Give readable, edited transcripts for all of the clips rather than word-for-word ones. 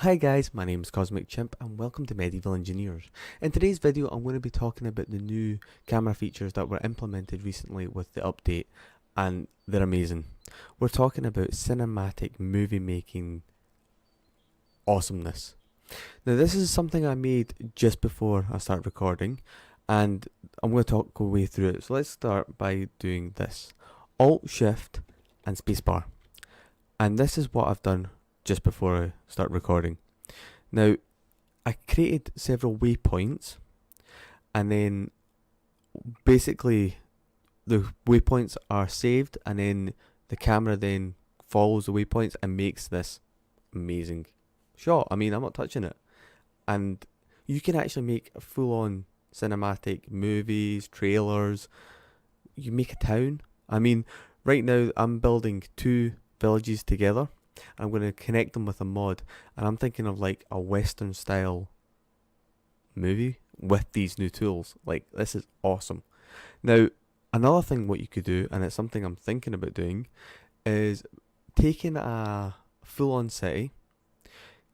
Hi guys, my name is Cosmic Chimp and welcome to Medieval Engineers. In today's video I'm going to be talking about the new camera features that were implemented recently with the update, and they're amazing. We're talking about cinematic movie making awesomeness. Now this is something I made just before I start recording and I'm going to go way through it. So let's start by doing this. Alt Shift and Spacebar. And this is what I've done just before I start recording. Now, I created several waypoints, and then basically the waypoints are saved, and then the camera then follows the waypoints and makes this amazing shot. I mean, I'm not touching it. And you can actually make a full-on cinematic movies, trailers. You make a town. I mean, right now I'm building two villages together. I'm going to connect them with a mod, and I'm thinking of like a Western style movie with these new tools. Like, this is awesome. Now, another thing what you could do, and it's something I'm thinking about doing, is taking a full-on city,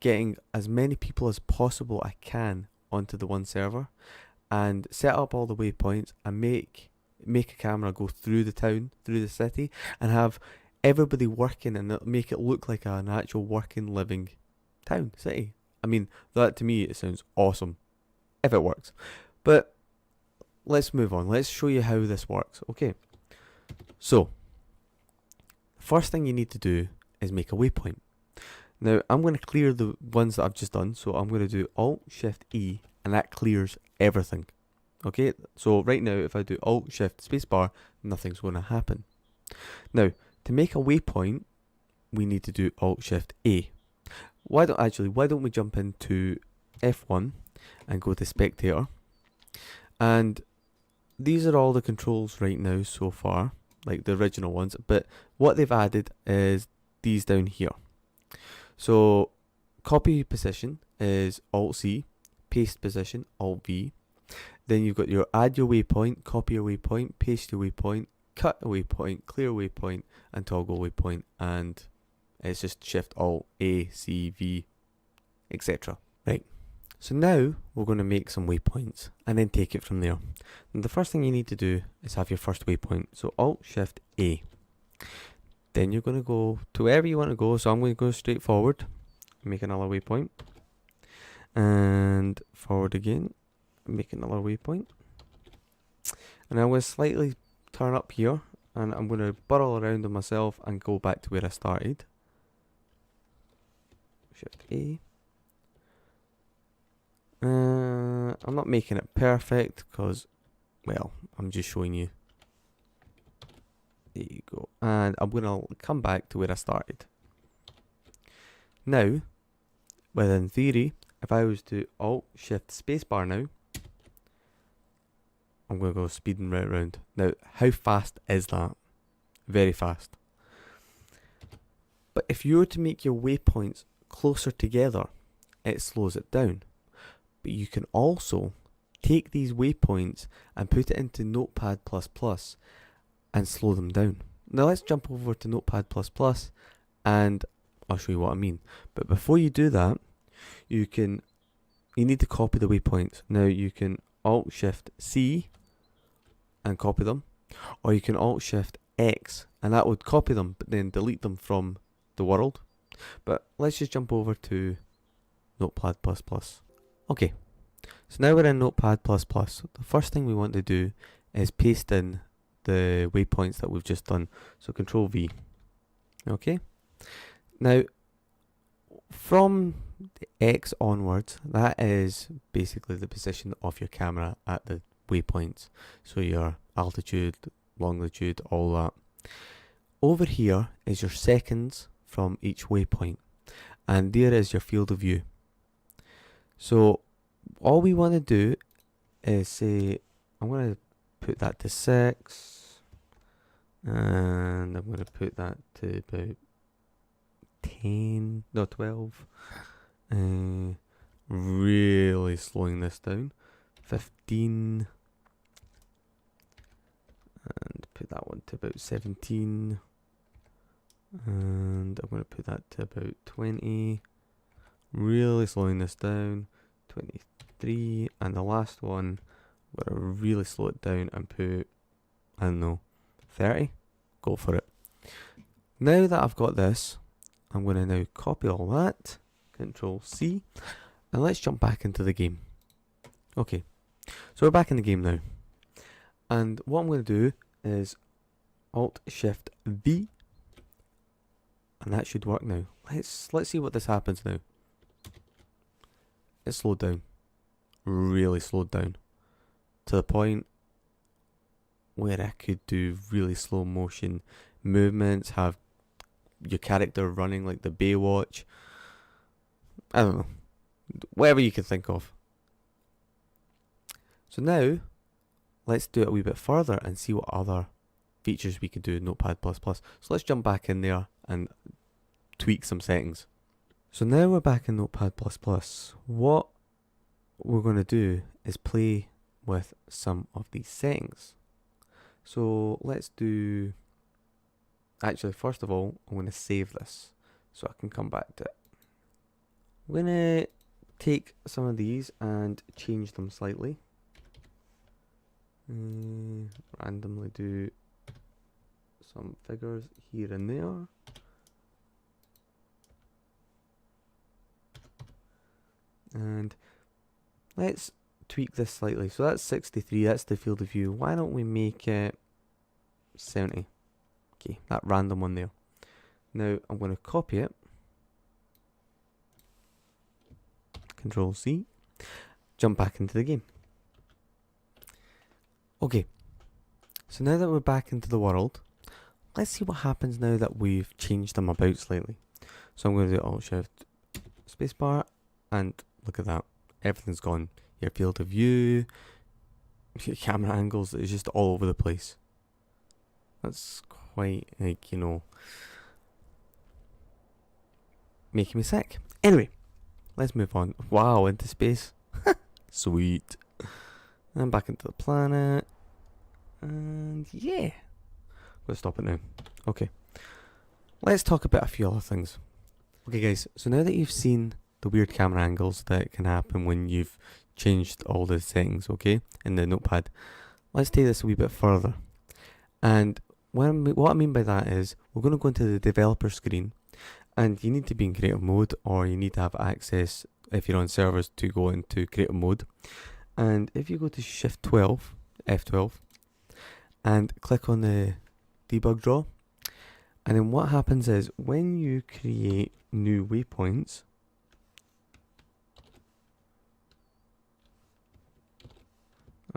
getting as many people as possible I can onto the one server, and set up all the waypoints and make a camera go through the town, through the city, and have everybody working and make it look like an actual working, living town, city. I mean, that to me, it sounds awesome, if it works. But let's move on. Let's show you how this works. Okay, so first thing you need to do is make a waypoint. Now, I'm going to clear the ones that I've just done, so I'm going to do Alt-Shift-E, and that clears everything. Okay, so right now, if I do Alt-Shift-Spacebar, nothing's going to happen. Now, to make a waypoint, we need to do Alt-Shift-A. Why don't we jump into F1 and go to Spectator. And these are all the controls right now so far, like the original ones, but what they've added is these down here. So, copy position is Alt-C, paste position, Alt-V. Then you've got your add your waypoint, copy your waypoint, paste your waypoint, cut a waypoint, clear waypoint, and toggle waypoint, and it's just Shift Alt A, C, V, etc. Right, so now we're going to make some waypoints and then take it from there. And the first thing you need to do is have your first waypoint, so Alt Shift A. Then you're going to go to wherever you want to go, so I'm going to go straight forward, make another waypoint, and forward again, make another waypoint, and I'm going to slightly turn up here, and I'm going to burrow around on myself and go back to where I started. Shift A. I'm not making it perfect because, well, I'm just showing you. There you go. And I'm going to come back to where I started. Now, within theory, if I was to Alt-Shift-Spacebar now, I'm going to go speeding right around. Now, how fast is that? Very fast. But if you were to make your waypoints closer together, it slows it down. But you can also take these waypoints and put it into Notepad++ and slow them down. Now let's jump over to Notepad++ and I'll show you what I mean. But before you do that, you need to copy the waypoints. Now you can Alt-Shift-C and copy them, or you can Alt-Shift-X and that would copy them but then delete them from the world. But let's just jump over to Notepad++. Okay, so now we're in Notepad++. The first thing we want to do is paste in the waypoints that we've just done. So Control V. Okay, now from the X onwards, that is basically the position of your camera at the waypoints. So your altitude, longitude, all that. Over here is your seconds from each waypoint, and there is your field of view. So all we want to do is say, I'm going to put that to 6, and I'm going to put that to about 10, no 12, really slowing this down, 15, and put that one to about 17, and I'm going to put that to about 20, Really slowing this down. 23, and the last one, I'm gonna really slow it down and put, I don't know, 30. Go for it. Now that I've got this, I'm gonna now copy all that. Control C, and let's jump back into the game. Okay, so we're back in the game now, and what I'm gonna do is Alt Shift V, and that should work now. Let's see what this happens now. It slowed down, really slowed down, to the point where I could do really slow motion movements, have your character running like the Baywatch. I don't know, whatever you can think of. So now, let's do it a wee bit further and see what other features we could do in Notepad++. So let's jump back in there and tweak some settings. So now we're back in Notepad++. What we're going to do is play with some of these settings. So let's do, actually first of all, I'm going to save this so I can come back to it. I'm going to take some of these and change them slightly. Randomly do some figures here and there. And let's tweak this slightly. So that's 63, that's the field of view. Why don't we make it 70? Okay, that random one there. Now I'm going to copy it. Control C. Jump back into the game. Okay, so now that we're back into the world, let's see what happens now that we've changed them about slightly. So I'm going to do Alt Shift Spacebar, and look at that, everything's gone. Your field of view, your camera angles, it's just all over the place. That's quite, like, you know, making me sick. Anyway, let's move on. Wow, into space. Sweet. And back into the planet. And yeah. We'll stop it now. Okay. Let's talk about a few other things. Okay guys, so now that you've seen the weird camera angles that can happen when you've changed all the settings, okay, in the Notepad, let's take this a wee bit further. And what I mean by that is, we're going to go into the developer screen, and you need to be in creative mode, or you need to have access, if you're on servers, to go into creative mode. And if you go to Shift 12, F12, and click on the Debug Drawer, and then what happens is, when you create new waypoints,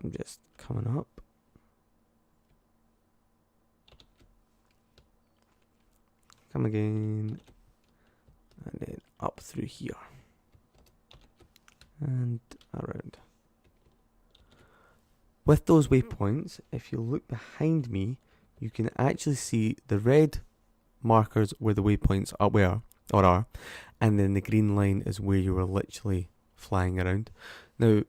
I'm just coming up. Come again. And then up through here. And around. With those waypoints, if you look behind me, you can actually see the red markers where the waypoints are, and then the green line is where you were literally flying around. Now,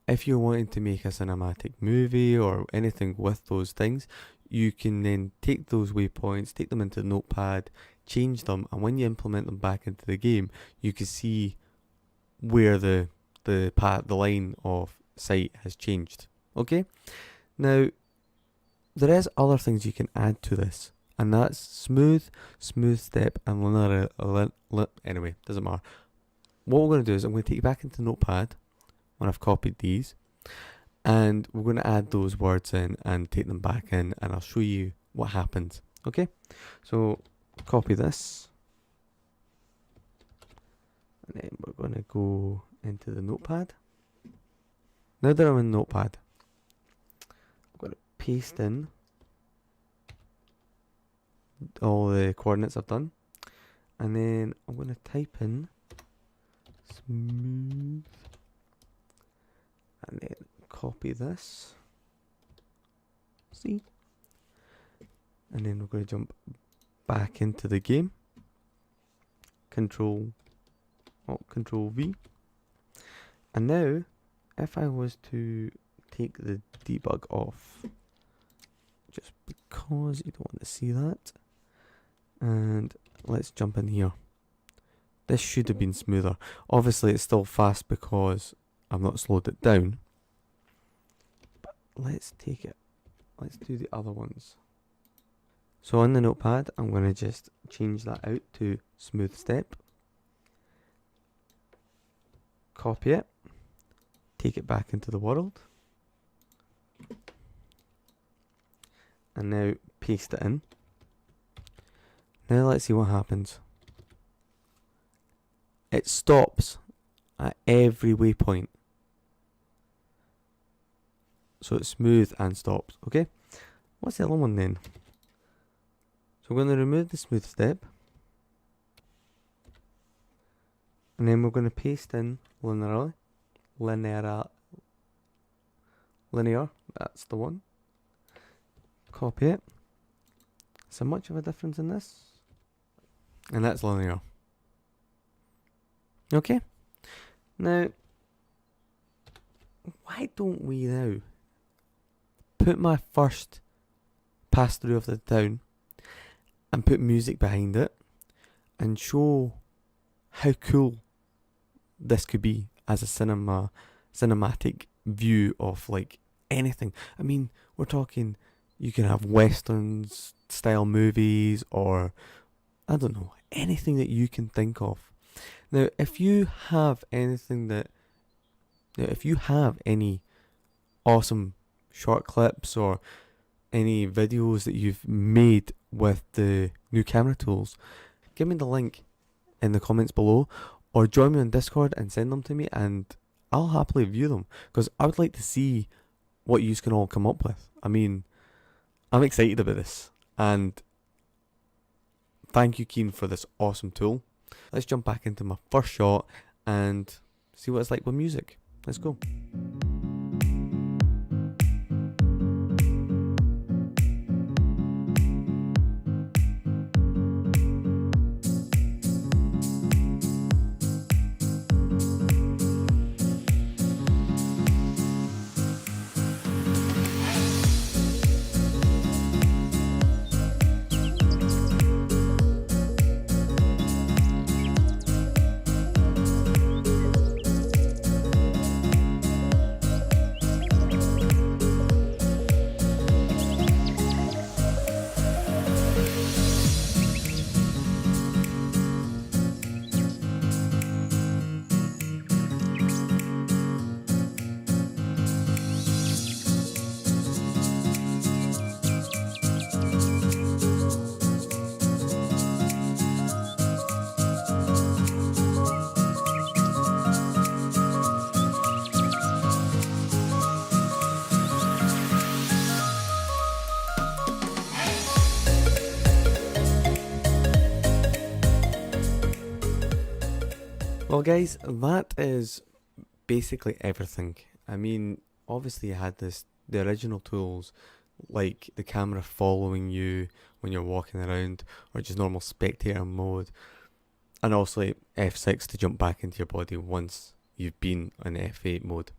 if you're wanting to make a cinematic movie or anything with those things, you can then take those waypoints, take them into Notepad, change them, and when you implement them back into the game, you can see where the line of sight has changed. Okay? Now, there is other things you can add to this, and that's smooth step, and anyway, doesn't matter. What we're going to do is I'm going to take you back into Notepad when I've copied these, and we're going to add those words in and take them back in, and I'll show you what happens. Okay? So, copy this, and then we're going to go into the Notepad. Now that I'm in Notepad, I'm going to paste in all the coordinates I've done, and then I'm going to type in smooth, and then copy this, see, and then we're going to jump back into the game, Control V, and now if I was to take the debug off, just because you don't want to see that, and let's jump in here this should have been smoother. Obviously it's still fast because I've not slowed it down. But let's do the other ones. So on the notepad, I'm going to just change that out to smooth step. Copy it. Take it back into the world. And now paste it in. Now let's see what happens. It stops at every waypoint. So it's smooth and stops, okay? What's the other one then? So we're going to remove the smooth step. And then we're going to paste in linear, that's the one. Copy it. So much of a difference in this. And that's linear. Okay. Now, why don't we now put my first pass through of the town and put music behind it and show how cool this could be as a cinematic view of like anything. I mean, we're talking, you can have westerns style movies, or I don't know, anything that you can think of. Now, if you have any awesome short clips or any videos that you've made with the new camera tools, give me the link in the comments below, or join me on Discord and send them to me, and I'll happily view them, because I would like to see what you can all come up with. I mean, I'm excited about this, and thank you, Keen, for this awesome tool. Let's jump back into my first shot and see what it's like with music. Let's go. Well guys, that is basically everything. I mean, obviously you had the original tools, like the camera following you when you're walking around, or just normal spectator mode, and also F6 to jump back into your body once you've been in F8 mode.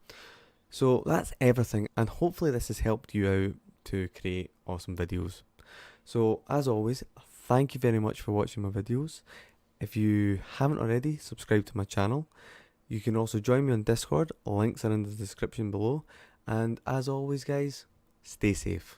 So that's everything, and hopefully this has helped you out to create awesome videos. So as always, thank you very much for watching my videos. If you haven't already, subscribe to my channel. You can also join me on Discord, links are in the description below. And as always guys, stay safe.